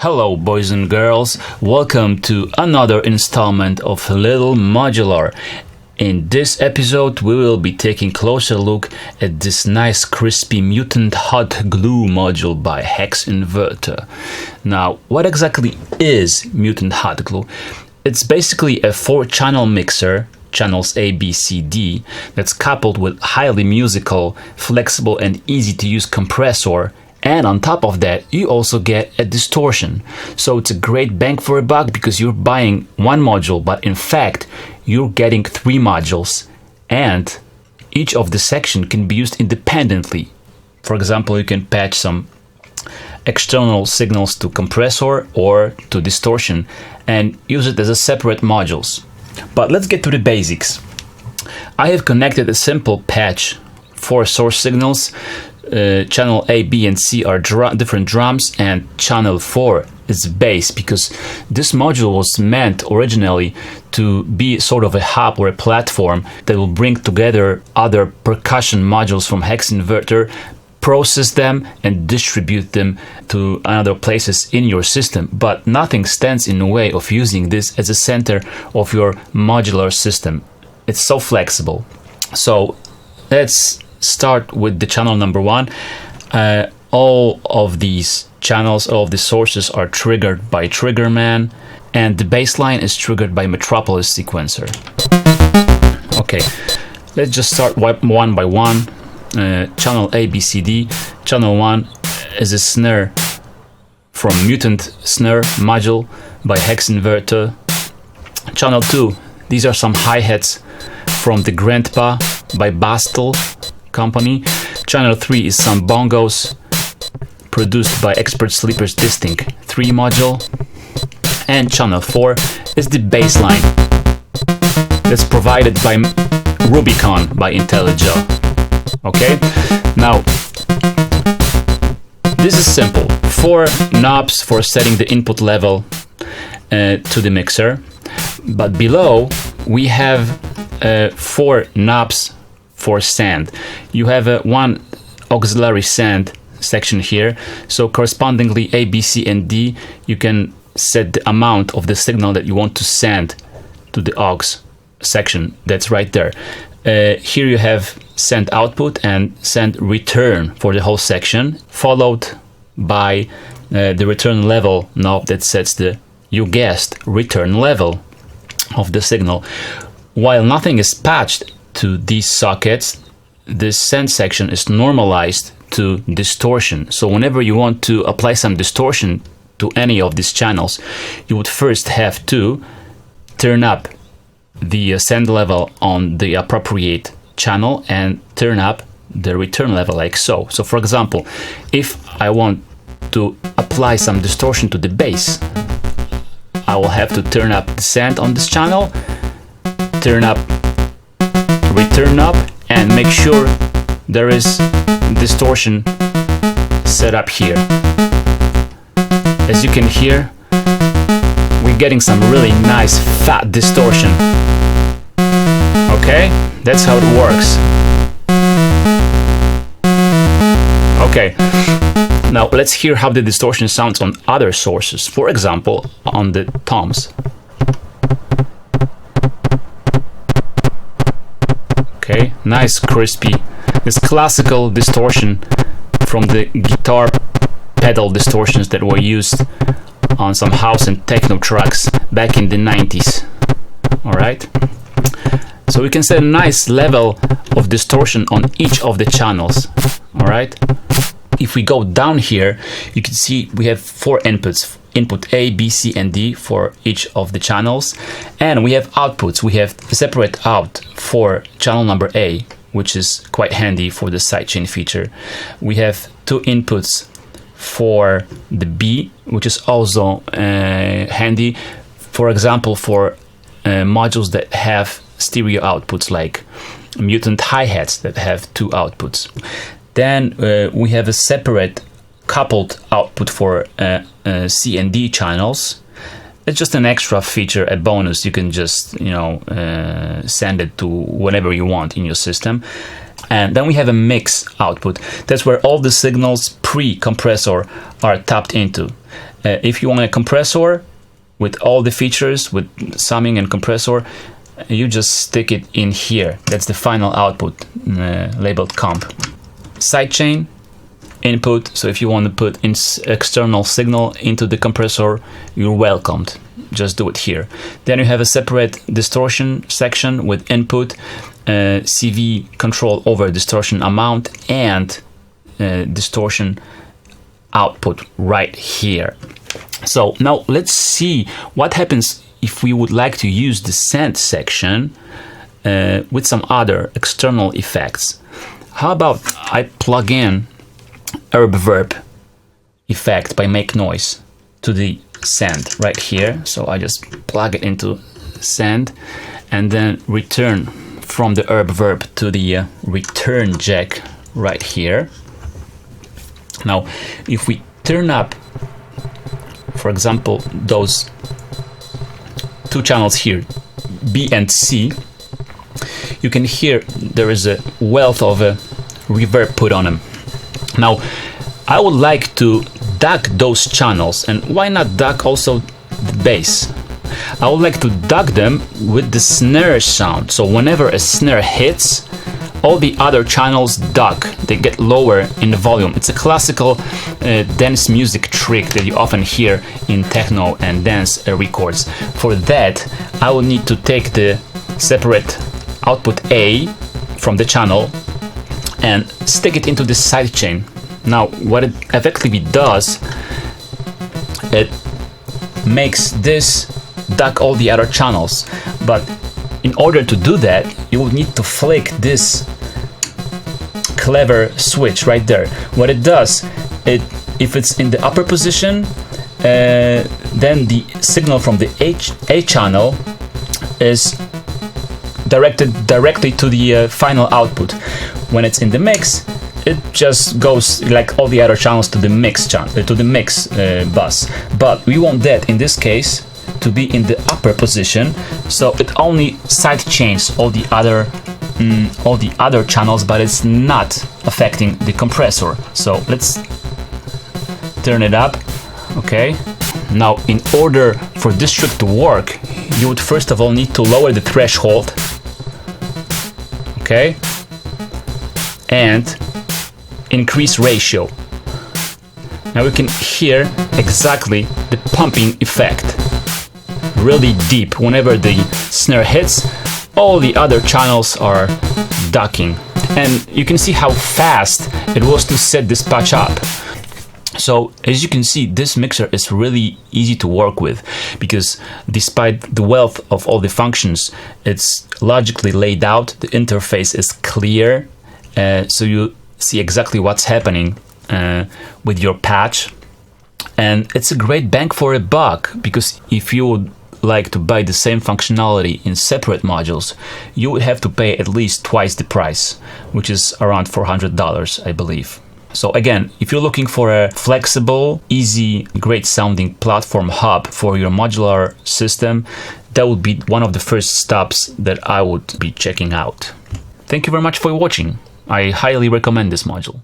Hello boys and girls, welcome to another installment of Little Modular. In this episode we will be taking a closer look at this nice crispy Mutant hot glue module by Hexinverter. Now, what exactly is Mutant hot glue? It's basically a 4-channel mixer, channels A, B, C, D, that's coupled with highly musical, flexible and easy to use compressor. And on top of that, you also get a distortion. So it's a great bang for a buck because you're buying one module, but in fact, you're getting 3 modules. And each of the section can be used independently. For example, you can patch some external signals to compressor or to distortion and use it as a separate modules. But let's get to the basics. I have connected a simple patch for source signals. Channel A, B and C are different drums, and channel 4 is bass, because this module was meant originally to be sort of a hub or a platform that will bring together other percussion modules from Hexinverter, process them and distribute them to other places in your system. But nothing stands in the way of using this as a center of your modular system. It's so flexible. So let's start with the channel number 1. All of these channels, all of the sources are triggered by Triggerman, and the bassline is triggered by Metropolis sequencer. Okay, let's just start one by one. Channel A, B, C, D. Channel 1 is a snare from Mutant snare module by Hexinverter. Channel 2, these are some hi-hats from the Grandpa by Bastel company. Channel 3 is some bongos produced by Expert Sleeper's Distinct 3 module. And channel 4 is the bass line that's provided by Rubicon by IntelliJ. Okay, now this is simple. 4 knobs for setting the input level to the mixer, but below we have 4 knobs for sand. You have one auxiliary sand section here, so correspondingly A, B, C and D, you can set the amount of the signal that you want to send to the aux section. That's right there. Here you have send output and send return for the whole section, followed by the return level knob that sets the, you guessed, return level of the signal. While nothing is patched to these sockets, this send section is normalized to distortion. So whenever you want to apply some distortion to any of these channels, you would first have to turn up the send level on the appropriate channel and turn up the return level like so. So for example, if I want to apply some distortion to the bass, I will have to turn up the send on this channel, turn up return knob, and make sure there is distortion set up here. As you can hear, we're getting some really nice fat distortion. Okay, that's how it works. Okay, now let's hear how the distortion sounds on other sources. For example, on the toms. Okay, nice crispy, this classical distortion from the guitar pedal distortions that were used on some house and techno tracks back in the 90s. Alright, so we can set a nice level of distortion on each of the channels. Alright, if we go down here, you can see we have 4 inputs. Input A, B, C and D for each of the channels, and we have outputs. We have a separate out for channel number A, which is quite handy for the sidechain feature. We have 2 inputs for the B, which is also handy, for example, for modules that have stereo outputs, like Mutant hi-hats that have 2 outputs. Then we have a separate coupled output for C and D channels. It's just an extra feature, a bonus. You can just send it to whenever you want in your system. And then we have a mix output. That's where all the signals pre-compressor are tapped into. If you want a compressor with all the features, with summing and compressor, you just stick it in here. That's the final output, labeled comp. Sidechain input. So if you want to put in external signal into the compressor, you're welcomed. Just do it here. Then you have a separate distortion section with input, CV control over distortion amount, and distortion output right here. So now let's see what happens if we would like to use the send section with some other external effects. How about I plug in herb verb effect by make noise to the send right here. So I just plug it into send and then return from the herb verb to the return jack right here. Now if we turn up, for example, those two channels here, B and C, you can hear there is a wealth of a reverb put on them. Now I would like to duck those channels, and why not duck also the bass? I would like to duck them with the snare sound. So whenever a snare hits, all the other channels duck, they get lower in the volume. It's a classical dance music trick that you often hear in techno and dance records. For that, I will need to take the separate output A from the channel and stick it into the sidechain. Now, what it effectively does, it makes this duck all the other channels. But in order to do that, you will need to flick this clever switch right there. What it does, if it's in the upper position, then the signal from the A channel is directed directly to the final output. When it's in the mix, it just goes like all the other channels to the mix bus. But we want that in this case to be in the upper position, so it only side chains all the other channels, but it's not affecting the compressor. So let's turn it up. Okay. Now, in order for this trick to work, you would first of all need to lower the threshold. Okay. And increase ratio. Now we can hear exactly the pumping effect. Really deep. Whenever the snare hits, all the other channels are ducking. And you can see how fast it was to set this patch up. So as you can see, this mixer is really easy to work with, because despite the wealth of all the functions, it's logically laid out. The interface is clear, so you see exactly what's happening with your patch. And it's a great bang for a buck, because if you would like to buy the same functionality in separate modules, you would have to pay at least twice the price, which is around $400, I believe. So again, if you're looking for a flexible, easy, great sounding platform hub for your modular system, that would be one of the first stops that I would be checking out. Thank you very much for watching. I highly recommend this module.